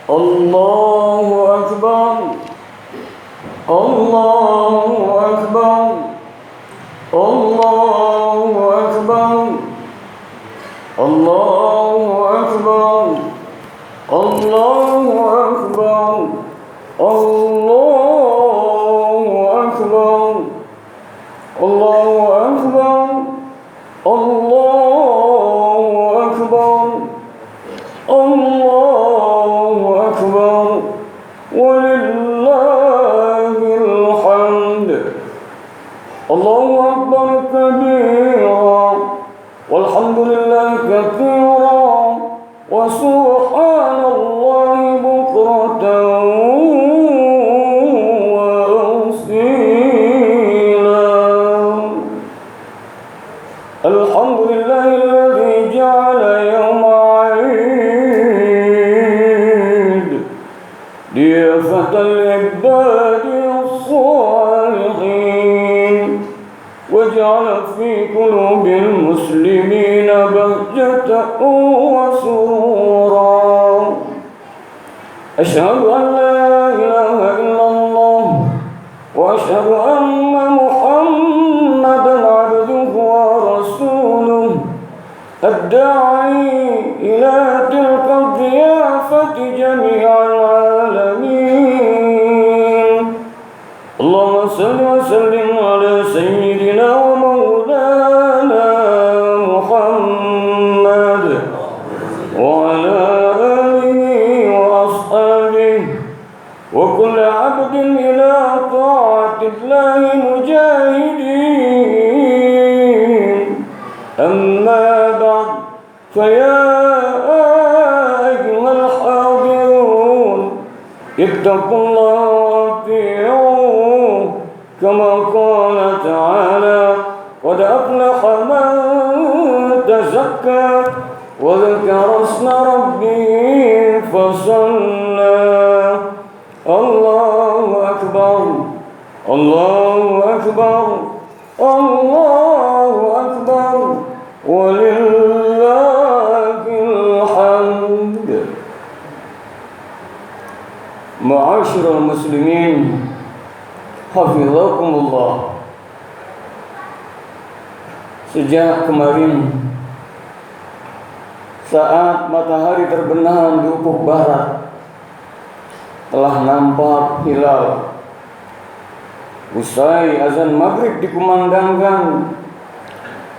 Allahu Akbar. Allahu Akbar. Allahu Akbar. Allahu Akbar. Allahu Akbar. Allahu Akbar. Allahu Akbar. Allahu Akbar. Allahu Akbar. Walillahil hamd. Allahu Akbar kabira. Walhamdulillah katsira. Wa subhanallahi bukratan wa asila. Alhamdulillahilladzi ja'ala yawma 'id diyafatal ibadi as-salihin wa ja'ala fi qulubil muslimina bahjatan wa surura. Asyhadu an la ilaha illallah wa asyhadu anna Muhammadan 'abduhu wa rasuluh ad-da'i ila tilka dhiyafati jami'al 'alamin. Allahumma salli wa sallim ala sayyidina wa maulana Muhammad wa ala alihi wa ashabihi wa kulli 'abdin ila ta'atillahi mujahidin. Amma ba'd, faya ayyuhal hadirun ittaqullaha wa ati'uhu kama qala ta'ala qad aflaha man tazakka wa dhakara isma rabbih fasalla. Allahu Akbar. Allahu Akbar. Allahu Akbar. Walillahil hamd. Ma'asyiral muslimin, hafizakumullah. Sejak kemarin saat matahari terbenam di ufuk barat telah nampak hilal. Usai azan maghrib dikumandangkan,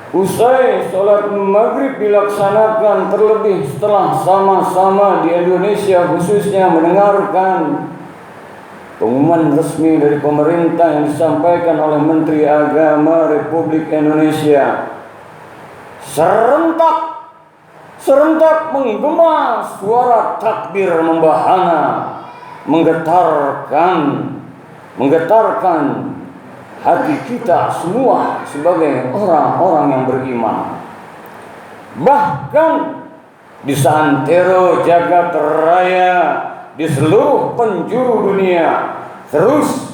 usai sholat maghrib dilaksanakan, terlebih setelah sama-sama di Indonesia khususnya mendengarkan pengumuman resmi dari pemerintah yang disampaikan oleh Menteri Agama Republik Indonesia, serentak menggema suara takbir membahana, menggetarkan hati kita semua sebagai orang-orang yang beriman. Bahkan di santero jagat raya, di seluruh penjuru dunia, terus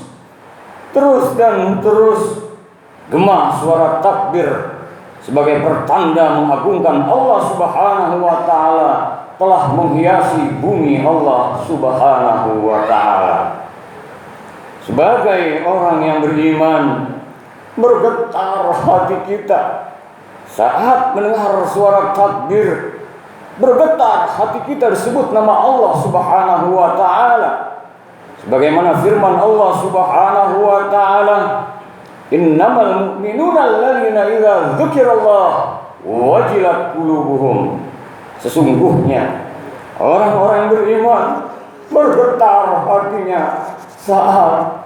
gema suara takbir sebagai pertanda mengagungkan Allah Subhanahu wa taala telah menghiasi bumi Allah Subhanahu wa taala. Sebagai orang yang beriman, bergetar hati kita saat mendengar suara takbir. Bergetar hati kita disebut nama Allah Subhanahu wa taala. Sebagaimana firman Allah Subhanahu wa taala, "Innamal mu'minuna alladzina idza dzukirallah wajilat qulubuhum." Sesungguhnya orang-orang yang beriman bergetar hatinya saat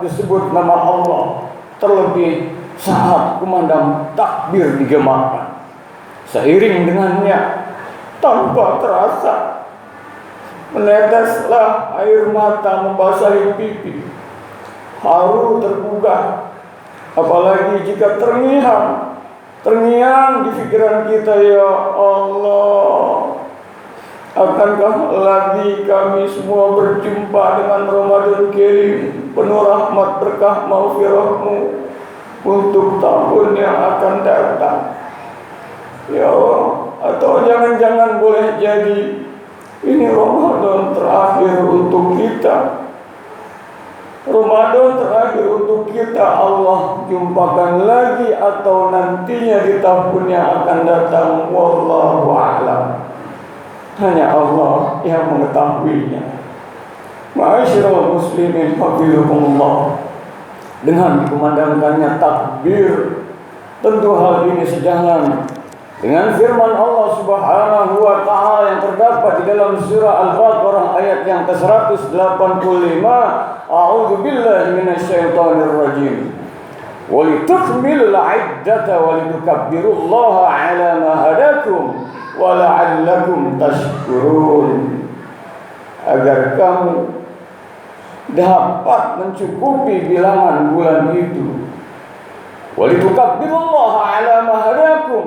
disebut nama Allah, terlebih saat kumandang takbir digemakan. Seiring dengannya, tanpa terasa meneteslah air mata membasahi pipi, haru tergugah, apalagi jika terngiang di pikiran kita, ya Allah, akankah lagi kami semua berjumpa dengan Ramadan Karim penuh rahmat berkah maghfirah-Mu untuk tahun yang akan datang. Ya Allah, atau jangan-jangan boleh jadi Ini Ramadan terakhir untuk kita. Ramadan terakhir untuk kita. Allah jumpakan lagi atau nantinya di tahun yang akan datang, wallahu a'lam. Hanya Allah yang mengetahuinya. Ma'asyiral muslimin hafizakumullah. Dengan dikumandangkannya takbir, tentu hal ini sejalan dengan firman Allah Subhanahu wa taala yang terdapat di dalam surah Al-Baqarah ayat yang ke-185. A'udzu billahi minasyaitonir rajim. Wa litukmilul 'iddata wa litukabbirullaha 'ala ma hadakum wa la'allakum tashkurun. Agar kamu dapat mencukupi bilangan bulan itu. Wa litukabbirullaha 'ala ma hadakum,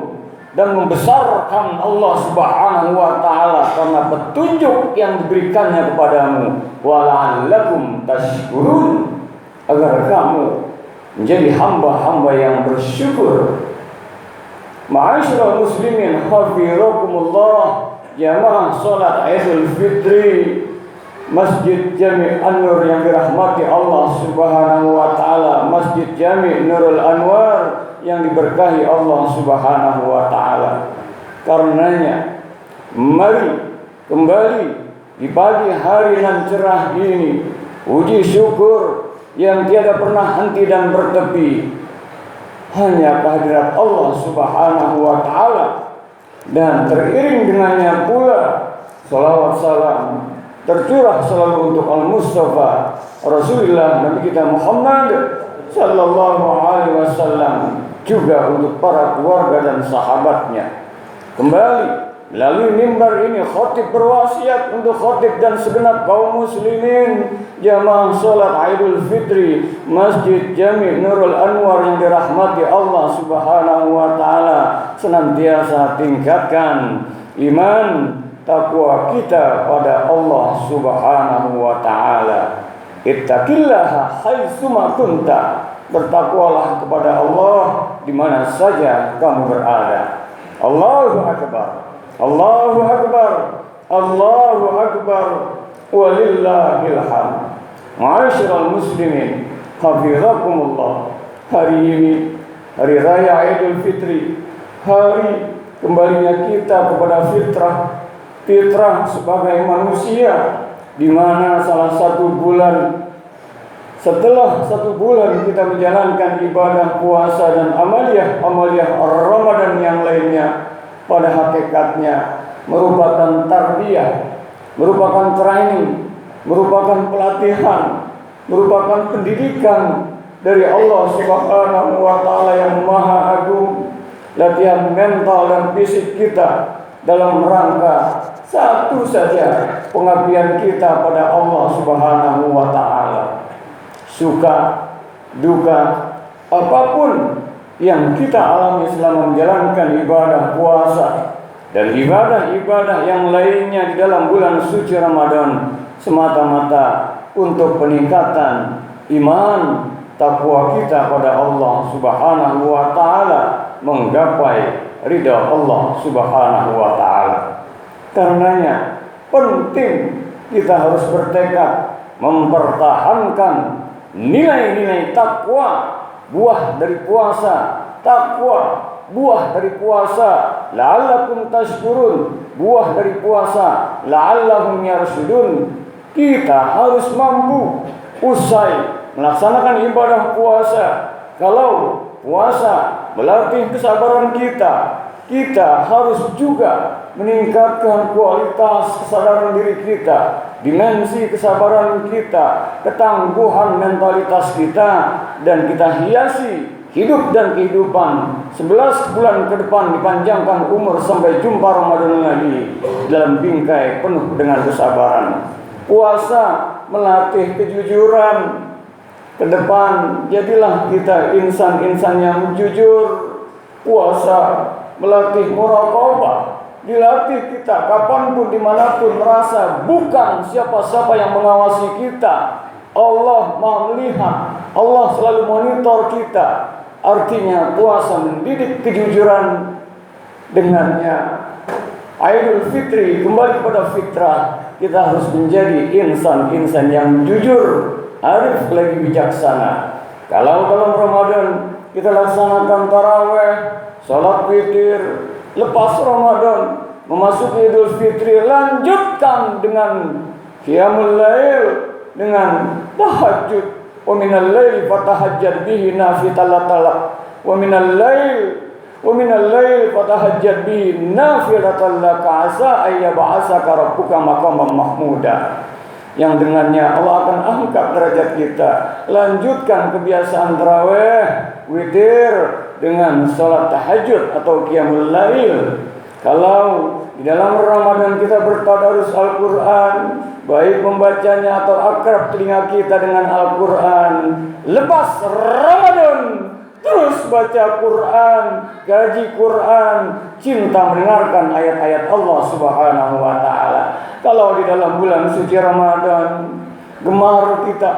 dan membesarkan Allah Subhanahu wa taala karena petunjuk yang diberikannya kepadamu. Wa la'allakum tashkurun, agar kamu menjadi hamba-hamba yang bersyukur. Ma'asyiral muslimin hafizakumullah. Jamaah salat Idul Fitri Masjid Jami' An-Nur yang dirahmati Allah Subhanahu wa taala, Masjid Jami' Nurul Anwar yang diberkahi Allah Subhanahu wa taala. Karenanya mari kembali di pagi hari nan cerah ini, puji syukur yang tiada pernah henti dan bertepi hanya kehadirat Allah Subhanahu wa taala, dan teriring dengannya pula salawat salam tercurah selalu untuk Al-Mustafa Rasulullah Nabi kita Muhammad sallallahu alaihi wasallam, juga untuk para keluarga dan sahabatnya. Kembali melalui mimbar ini khatib berwasiat untuk khatib dan segenap kaum muslimin jamaah salat Idul Fitri Masjid Jami' Nurul Anwar yang dirahmati Allah Subhanahu wa taala, senantiasa tingkatkan iman takwa kita pada Allah Subhanahu wa taala. Ittaqillaha haitsuma kunta, bertakwalah kepada Allah di mana saja kamu berada. Allahu akbar, Allahu akbar, Allahu akbar, walillahil hamd. Ma'asyiral muslimin hafizakumullah. Hari ini hari raya Idul Fitri, hari kembalinya kita kepada fitrah sebagai manusia, di mana salah satu bulan setelah 1 bulan kita menjalankan ibadah puasa dan amaliyah Ramadan yang lainnya, pada hakikatnya merupakan tarbiyah, merupakan training, merupakan pelatihan, merupakan pendidikan dari Allah Subhanahu wa taala yang Maha Agung, latihan mental dan fisik kita dalam rangka satu saja, pengabdian kita pada Allah Subhanahu wa taala. Suka, duka, apapun yang kita alami selama menjalankan ibadah puasa dan ibadah-ibadah yang lainnya di dalam bulan suci Ramadan, semata-mata untuk peningkatan iman takwa kita pada Allah Subhanahu wa taala, menggapai ridha Allah Subhanahu wa taala. Karenanya penting kita harus bertekad mempertahankan nilai-nilai takwa, buah dari puasa, takwa, buah dari puasa, la'allakum tashkurun, buah dari puasa, la'allahum yarshudun. Kita harus mampu usai melaksanakan ibadah puasa. Kalau puasa melatih kesabaran kita, kita harus juga meningkatkan kualitas kesadaran diri kita, dimensi kesabaran kita, ketangguhan mentalitas kita, dan kita hiasi hidup dan kehidupan 11 bulan ke depan, dipanjangkan umur sampai jumpa Ramadan lagi dalam bingkai penuh dengan kesabaran. Puasa melatih kejujuran. Ke depan jadilah kita insan-insan yang jujur. Puasa melatih muraqabah, dilatih kita kapanpun dimanapun merasa bukan siapa-siapa yang mengawasi kita. Allah Maha melihat, Allah selalu monitor kita. Artinya puasa mendidik kejujuran, dengannya Idul Fitri, kembali kepada fitrah. Kita harus menjadi insan-insan yang jujur, arif lagi bijaksana. Kalau dalam Ramadan kita laksanakan taraweh, salat witir, lepas Ramadan memasuki Idul Fitri, lanjutkan dengan qiyamul lail, dengan tahajud. Wa minal laili fatahajjad bihi nafilatan lak. Wa minal lail fatahajjad bihi nafilatan lak asa ay yab'asaka rabbuka maqaman mahmuda. Yang dengannya Allah akan angkat derajat kita. Lanjutkan kebiasaan tarawih, witir dengan salat tahajud atau qiyamul lail. Kalau di dalam Ramadan kita bertadarus Al-Quran, baik membacanya atau akrab telinga kita dengan Al-Quran, lepas Ramadan terus baca Quran, gaji Quran, cinta mendengarkan ayat-ayat Allah Subhanahu wa Ta'ala. Kalau di dalam bulan suci Ramadan gemar kita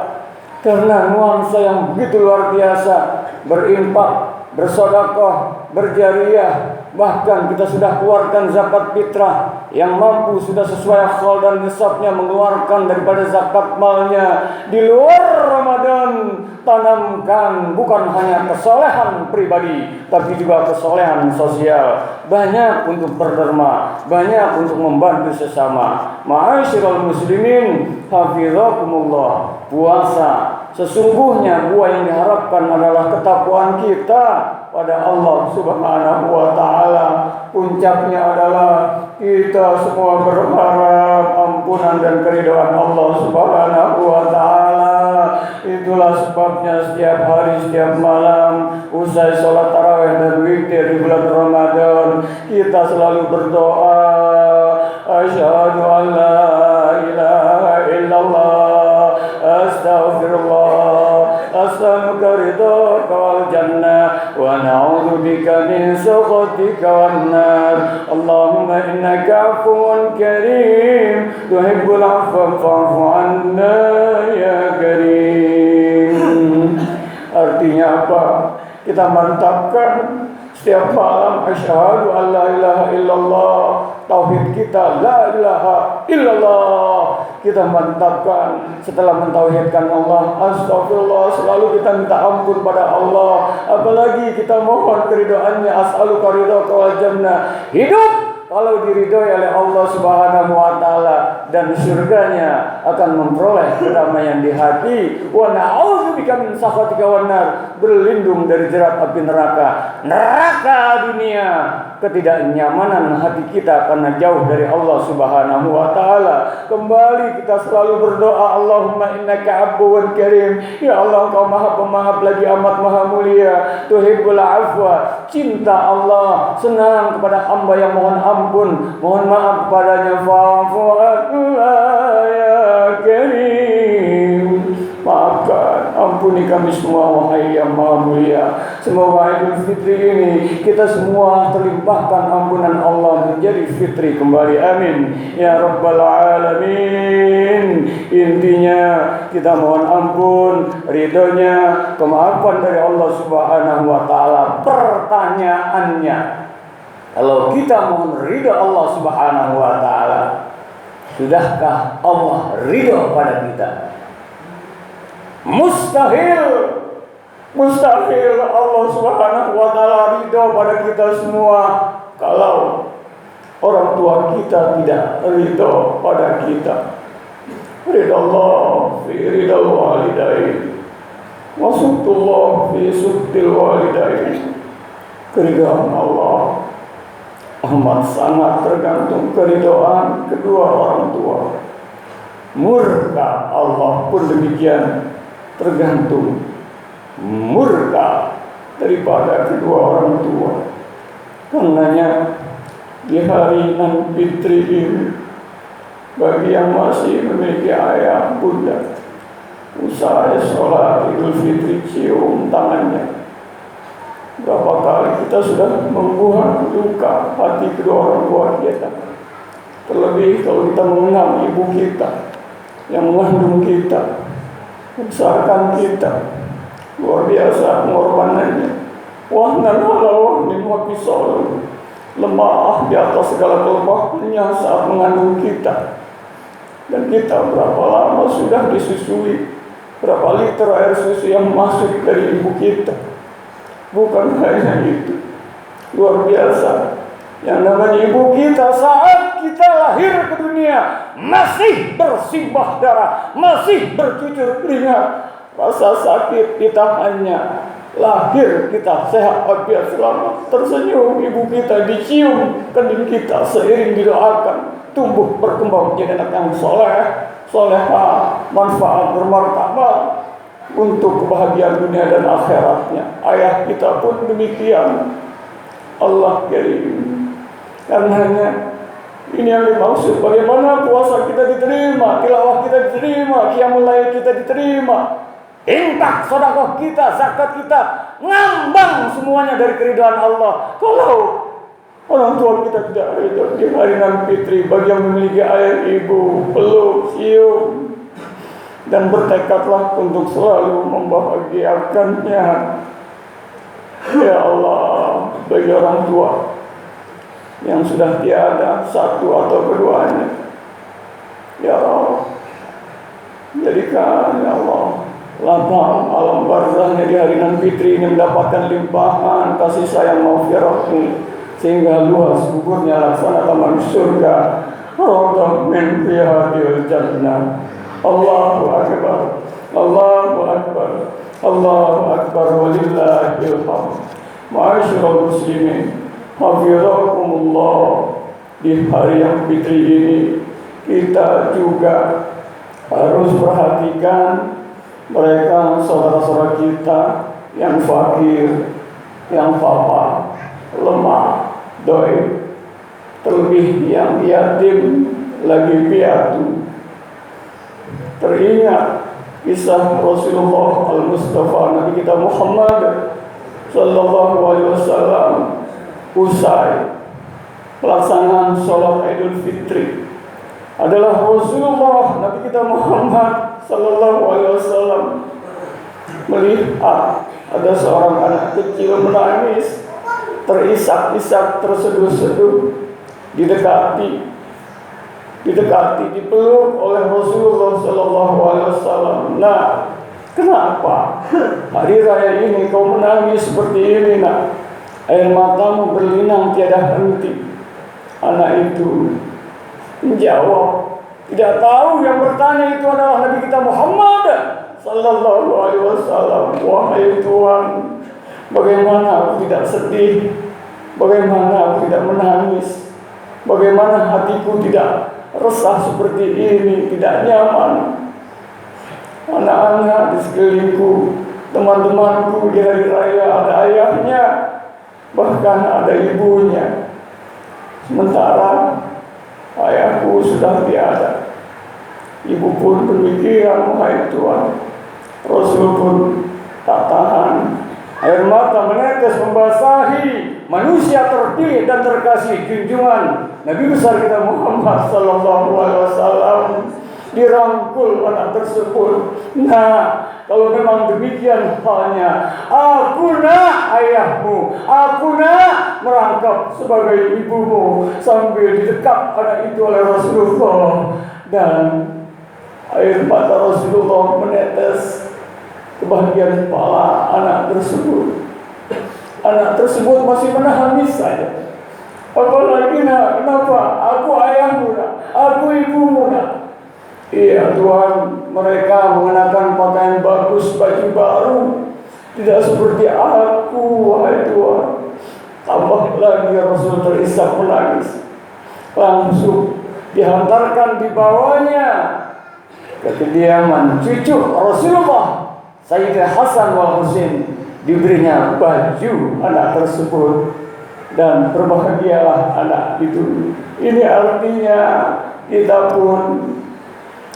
karena nuansa yang begitu luar biasa, berinfak, bersedekah, berjariah, bahkan kita sudah keluarkan zakat fitrah. Yang mampu sudah sesuai akal dan nisabnya mengeluarkan daripada zakat malnya. Di luar Ramadan, tanamkan bukan hanya kesolehan pribadi, tapi juga kesolehan sosial. Banyak untuk berderma, banyak untuk membantu sesama. Ma'asyiral muslimin, hafizakumullah. Puasa sesungguhnya buah yang diharapkan adalah ketakwaan kita pada Allah Subhanahu wa Ta'ala. Puncaknya adalah kita semua berharap ampunan dan keridhaan Allah Subhanahu wa Ta'ala. Itulah sebabnya setiap hari, setiap malam, usai sholat tarawih dan witir di bulan Ramadan, kita selalu berdoa, asyhadu an la ilaha illallah, astaghfirullah, as'aluka ridhaka wal jannah wa na'udzu bika min sakhatika wan nar. Allahumma innaka 'afuwun karim tuhibbul 'afwa fa'fu 'anna ya karim. Artinya apa? Kita mantapkan setiap malam asyhadu an la ilaha illallah. Tauhid kita la ilaha illallah. Kita mantapkan setelah mentauhidkan Allah, astagfirullah, selalu kita minta ampun pada Allah. Apalagi kita mohon keridhaannya, as'aluka ridhaka wal jannah. Hidup kalau diridhoi oleh Allah Subhanahu wa Ta'ala dan surganya akan memperoleh kedamaian di hati. Wa na'udzubika min sakhatika wan nar, berlindung dari jerat api neraka. Neraka dunia, ketidaknyamanan hati kita karena jauh dari Allah Subhanahu wa Ta'ala. Kembali kita selalu berdoa, Allahumma innaka 'afuwun karim. Ya Allah, Engkau Maha Pemaaf lagi amat Maha Mulia. Tuhibbul 'afwa, cinta Allah, senang kepada hamba yang mohon ampun, mohon maaf kepadanya. Fa'fu 'anna ya karim. Maafkan, ampuni kami semua wahai yang Maha Mulia. Semoga Idul Fitri ini kita semua terlimpahkan ampunan Allah menjadi fitri kembali. Amin ya rabbal alamin. Intinya kita mohon ampun, ridhonya, kemaafan dari Allah Subhanahu wa Ta'ala. Pertanyaannya, kalau kita mohon ridho Allah Subhanahu wa Ta'ala, sudahkah Allah ridho pada kita? Mustahil Allah Subhanahu wa Ta'ala ridho pada kita semua kalau orang tua kita tidak ridho pada kita. Ridho Allah fi ridho walidain, wa suktullah fi suktil walidain. Keridhaan Allah amat sangat tergantung keridhaan kedua orang tua. Murka Allah pun demikian, tergantung murka daripada kedua orang tua. Karenanya di hari Idul Fitri ini, bagi yang masih memiliki ayah bunda, usai sholat Idul Fitri cium tangannya. Berapa kali kita sudah membuat luka hati kedua orang tua kita. Terlebih kalau kita mengenal ibu kita yang mengandung kita, membesarkan kita. Luar biasa pengorbanannya. Wahnan ala wahnin wa fisal. lemah di atas segala kelemahannya saat mengandung kita. Dan kita berapa lama sudah disusui, berapa liter air susu yang masuk dari ibu kita. Bukan hanya itu, luar biasa, yang namanya ibu kita saat kita lahir ke dunia masih bersimbah darah, masih bercucur keringat. Rasa sakit kita hanya lahir, kita sehat walafiat selamat, tersenyum ibu kita, dicium kening kita, seiring didoakan tumbuh berkembang menjadi anak yang soleh, solehah, manfaat bermartabat untuk kebahagiaan dunia dan akhiratnya. Ayah kita pun demikian. Allah karim. Karenanya ini yang dimaksud, bagaimana puasa kita diterima, tilawah kita diterima, qiyamul lail kita diterima, infak, sedekah kita, zakat kita, ngambang semuanya dari keridhaan Allah. Kalau orang tua kita tidak ridho di hari Idul Fitri, bagi yang memiliki ayah ibu, peluk, cium, dan bertekadlah untuk selalu membahagiakannya. Ya Allah, bagi orang tua yang sudah tiada satu atau keduanya, ya Allah, jadikan ya Allah lapang alam barzahnya di hari Idul Fitri ini mendapatkan limpahan kasih sayang maghfirah-Mu, sehingga luas kuburnya laksana taman surga, radha min riyadil jannah. Allahu akbar, Allahu akbar, Allahu akbar, walillahil hamd. Ma'asyiral muslimin, hafizakumullah. Di hari yang fitri ini kita juga harus perhatikan mereka saudara-saudara kita yang fakir, yang papa, lemah, doi, terlebih yang yatim lagi piatu. Teringat kisah Rasulullah Al-Mustafa, Nabi kita Muhammad Sallallahu Alaihi Wasallam usai pelaksanaan sholat Idul Fitri adalah Rasulullah Nabi kita Muhammad Sallallahu Alaihi Wasallam melihat ada seorang anak kecil menangis, terisak-isak, terseduh-seduh, didekati, dipeluk oleh Rasulullah Sallallahu Alaihi Wasallam. Nah, kenapa hari raya ini kau menangis seperti ini, nak? Air matamu berlinang tiada henti. Anak itu menjawab, tidak tahu yang bertanya itu adalah Nabi kita Muhammad Sallallahu Alaihi Wasallam. Wahai Tuhan, bagaimana aku tidak sedih, bagaimana aku tidak menangis, bagaimana hatiku tidak resah seperti ini, tidak nyaman. Anak-anak di sekelilingku, teman-temanku di hari raya ada ayahnya, bahkan ada ibunya. Sementara ayahku sudah tiada, ibu pun demikian. Wahai Tuhan, Rasul pun tak tahan, air mata menetes membasahi manusia terpilih dan terkasih junjungan Nabi besar kita Muhammad Sallallahu Alaihi Wasallam. Dirangkul anak tersebut. Nah, kalau memang demikian halnya, aku nak ayahmu, aku nak merangkap sebagai ibumu, sambil didekap anak itu oleh Rasulullah, dan air mata Rasulullah menetes kebahagiaan kepala anak tersebut. Anak tersebut masih menangis saja. Apalagi nak, kenapa? Aku ayahmu nak, aku ibumu nak. Iya Tuhan, mereka mengenakan pakaian bagus, baju baru, tidak seperti aku, wahai Tuhan. Tambah lagi Rasul terisak menangis. Langsung dihantarkan dibawanya ke kediaman cucu Rasulullah, Sayyidina Hasan wal Husain. Diberinya baju anak tersebut, dan berbahagialah anak itu. Ini artinya kita pun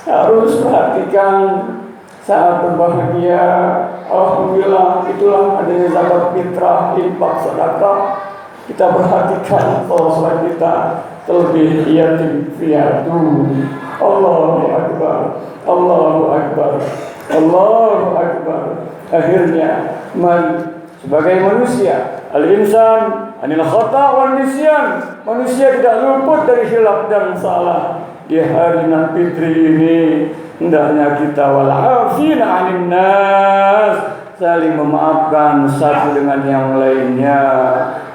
harus perhatikan saat berbahagia. Alhamdulillah, itulah adanya zakat fitrah, infak, sedekah. Kita perhatikan saudara kita terlebih yatim piatu. Allahu akbar, Allahu akbar, Allahu akbar. Akhirnya sebagai manusia, al-insan anil khata wan nisyan. Manusia tidak luput dari khilaf dan salah. Di hari Fitri ini hendaknya kita wal afina 'anil nas, saling memaafkan satu dengan yang lainnya.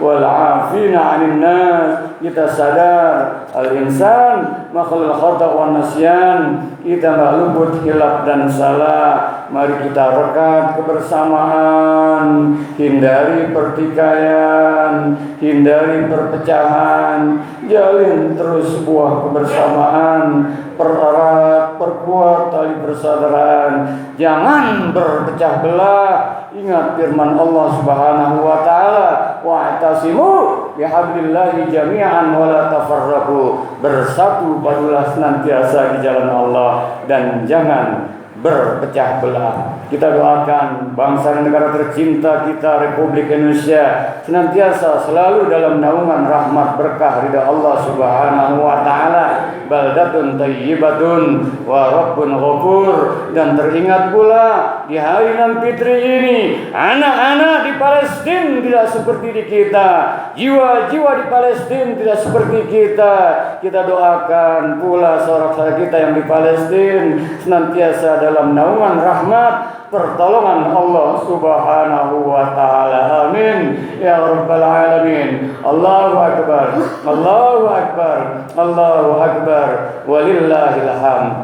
Wal afina 'anil nas, kita sadar al-insan makhluk khata wa nasyan, kita enggak luput khilaf dan salah. Mari kita rekat kebersamaan, hindari pertikaian, hindari perpecahan, jalin terus sebuah kebersamaan, pererat, perkuat tali persaudaraan, jangan berpecah belah. Ingat firman Allah Subhanahu wa taala, wa'tasimu bihablillahi jami'an wa la tafarraqu. Bersatu padulah senantiasa di jalan Allah dan jangan berpecah belah. Kita doakan bangsa dan negara tercinta kita Republik Indonesia senantiasa selalu dalam naungan rahmat berkah ridha Allah Subhanahu wa taala, baldatun thayyibatun wa rabbun ghafur. Dan teringat pula di hari Fitri ini, anak-anak di Palestina tidak seperti di kita, jiwa-jiwa di Palestina tidak seperti kita. Kita doakan pula saudara-saudara kita yang di Palestina senantiasa dalam naungan rahmat pertolongan Allah Subhanahu wa taala. Amin ya rabbal alamin. Allahu akbar, Allahu akbar, Allahu akbar, walillahil hamd.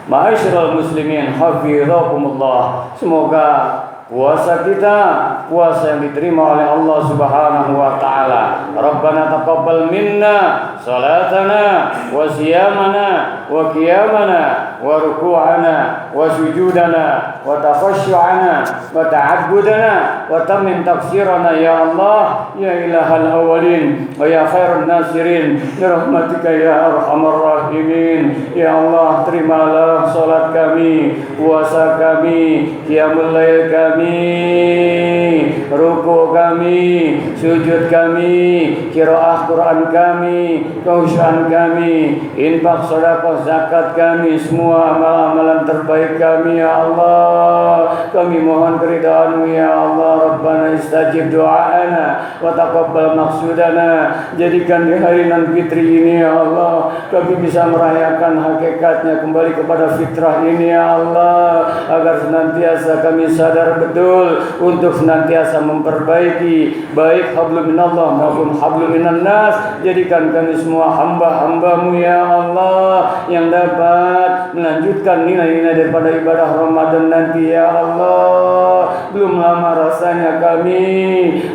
Ma'asyiral muslimin hafizakumullah. Semoga puasa kita, puasa yang diterima oleh Allah Subhanahu wa taala. Rabbana taqabbal minna salatana wa siyamana wa qiyamana wa ruku'ana wa sujudana wa takhashu'ana wa ta'abbudana wa tammim tafsirana ya Allah ya ilahal awwalin wa ya khairun nasirin bi rahmatika ya arhamar rahimin. Ya Allah, terimalah salat kami, puasa kami, qiyamul lail kami, ruku kami, sujud kami, qiraah Quran kami, kekhusyuan kami, infak, sedekah, zakat kami, semua amal-amalan terbaik kami ya Allah. Kami mohon keridhaan-Mu ya Allah. Rabbana istajib du'aana wa taqabbal maqsudana. Jadikan di hari Fitri ini ya Allah, kami bisa merayakan hakikatnya kembali kepada fitrah ini ya Allah, agar senantiasa kami sadar betul untuk senantiasa memperbaiki baik hablum minallah maupun hablum minan nas. Jadikan kami semua hamba-hamba-Mu ya Allah yang dapat melanjutkan nilai-nilai daripada ibadah Ramadan nanti ya Allah. Belum lama rasanya kami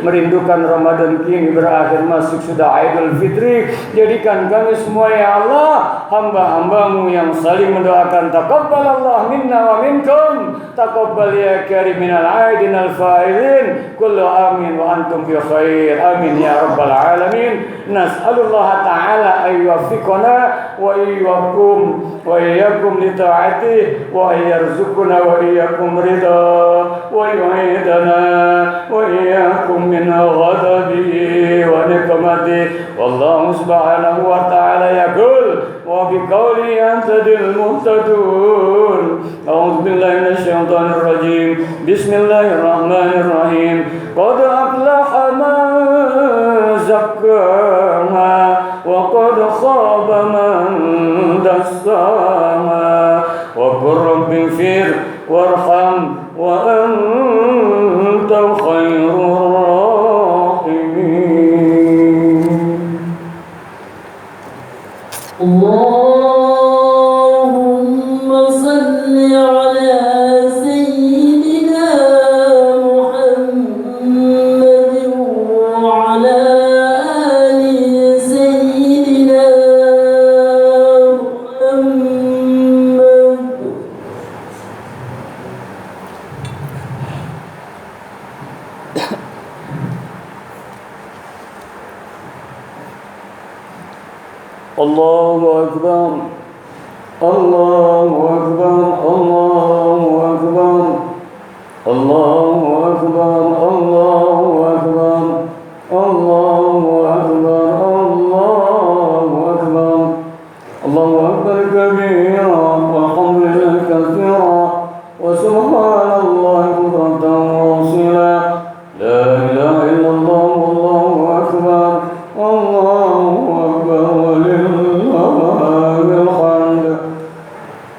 merindukan Ramadan kini berakhir, masuk sudah Idul Fitri. Jadikan kami semua ya Allah hamba-hamba-Mu yang saling mendoakan taqabbalallah minna wa minkum, taqabbal ya karim minal aidin al faizin, kullu amin wa antum bi khair. Amin ya rabbal alamin. Nas'alullah ta'ala ay yuwaffiqana wa iyyakum wa iyyakum li ta'atihi wa yarzuqna wa iyyakum ridha wa yu'idana wa iyyakum min ghadabihi wa niqmatihi. Wallahu subhanahu wa ta'ala yaqul wa biqawli antadil muhtadun. A'udzu billahi minasyaitonir rajim. Bismillahirrahmanirrahim. Qad aflaha man zakkaha wa qad khaba man dassaha. Wa qur rabbighfir warham wa anta khairur rahimin. Allahumma salli ala sayyidina Muhammad wa ala ali sayyidina Muhammad. Allahu akbar, Allahu akbar, Allahu akbar, Allahu akbar, Allahu akbar, Allahu akbar, Allahu akbar, Allahu akbar kabira walhamdulillahi katsira wa subhanallahi bukratan wa asila. La ilaha illallah wallahu akbar.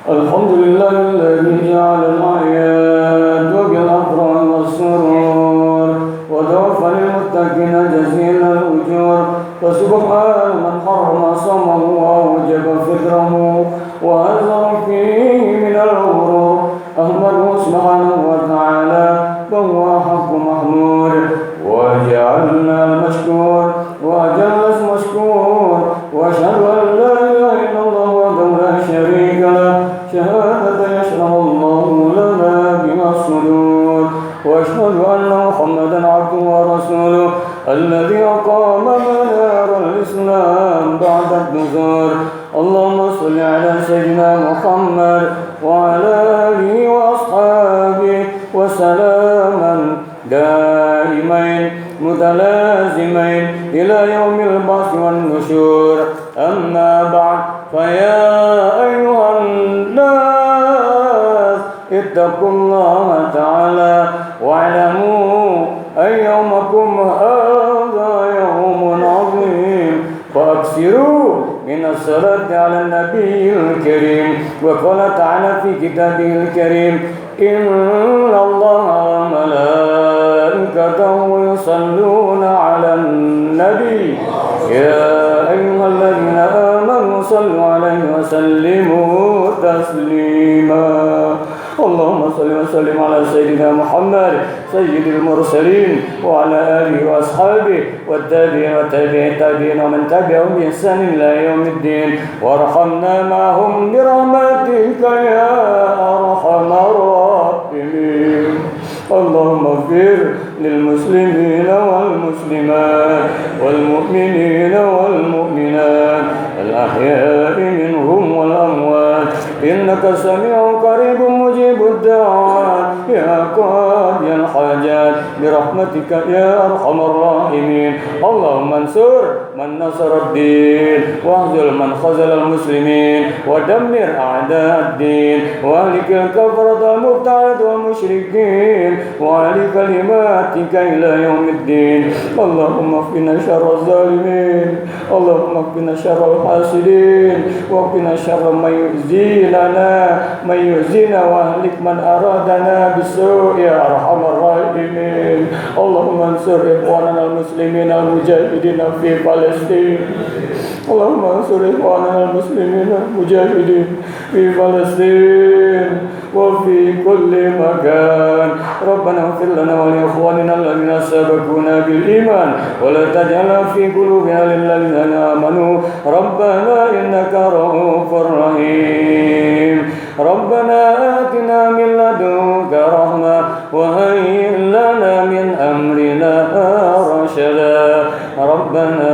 الحمد لله الذي جعل الأعياد بالأفراح والسرور وتوفى للمتقين جزيل الأجور فسبحان من حرم صومه وأوجب فطره وأنذر فيه من الغرور أحمده سبحانه وتعالى فهو حق محمود وجعلنا المشكور وجلس مشكور وأشهد أن لا إله إلا الله وحده لا شريك له شهادة يشرح الله لنا بها الصدور وأشهد أن محمدا عبده ورسوله الذي أقام منار الإسلام بعد الدثور اللهم صل على سيدنا محمد وعلى آله وأصحابه وسلاما دائمين متلازمين إلى يوم البعث والنشور أما بعد فيا أيها الناس اتقوا الله تعالى واعلموا أن يومكم هذا يوم عظيم فأكثروا من الصلاة على النبي الكريم وقال تعالى في كتابه الكريم إن الله وملائكته يصلون على النبي يا أيها الذين آمنوا صلوا عليه وسلموا تسليما اللهم صل وسلم على سيدنا محمد سيد المرسلين وعلى آله وأصحابه والتابعين والتابعين ومن تبعهم بإحسان إلى يوم الدين وارحمنا معهم برحمتك يا أرحم الراحمين اللهم اغفر للمسلمين والمسلمات والمؤمنين والمؤمنات الأحياء منهم والأموات إنك سميع قريب مجيب الدعوات يا قاضي الحاجات برحمتك يا أرحم الراحمين اللهم انصر من نصر الدين واخذل من خذل المسلمين ودمر أعداء الدين واهلك الكفرة المبتعد والمشركين وعلي كلماتك إلى يوم الدين اللهم اكفنا شر الظالمين اللهم اكفنا شر الحاسدين واكفنا شر من يؤذينا واهلك من أرادنا بالسوء يا أرحم الراحمين اللهم انصر إخواننا المسلمين المجاهدين في فلسطين اللهم انصر إخواننا المسلمين المجاهدين في فلسطين وفي كل مكان ربنا اغفر لنا ولإخواننا الذين سبقونا بالإيمان ولا تجعل في قلوبنا للذين آمنوا ربنا إنك رؤوف رحيم ربنا آتنا من لدنك رحمة وهيئ لنا من أمرنا رشدا ربنا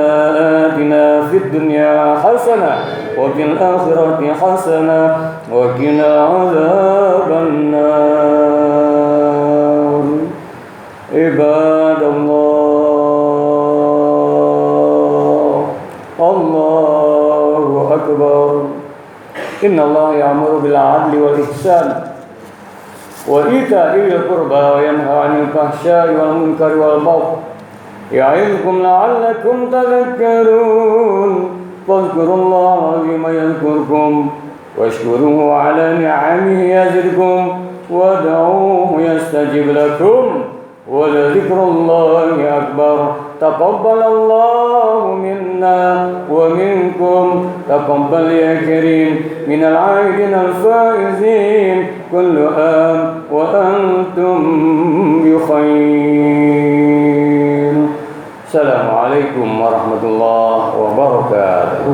آتنا في الدنيا حسنة وفي الآخرة حسنة وقنا عذاب النار عباد الله الله أكبر إن الله يأمر بالعدل والإحسان وإيتاء ذي القربى وينهى عن الفحشاء والمنكر والبغي يعظكم لعلكم تذكرون فاذكروا الله العظيم يذكركم واشكروه على نعمه يزدكم وادعوه يستجب لكم ولذكر الله أكبر تقبل الله منا ومنكم تقبل يا كريم من العائدين الفائزين كل آن وأنتم بخير السلام عليكم ورحمة الله وبركاته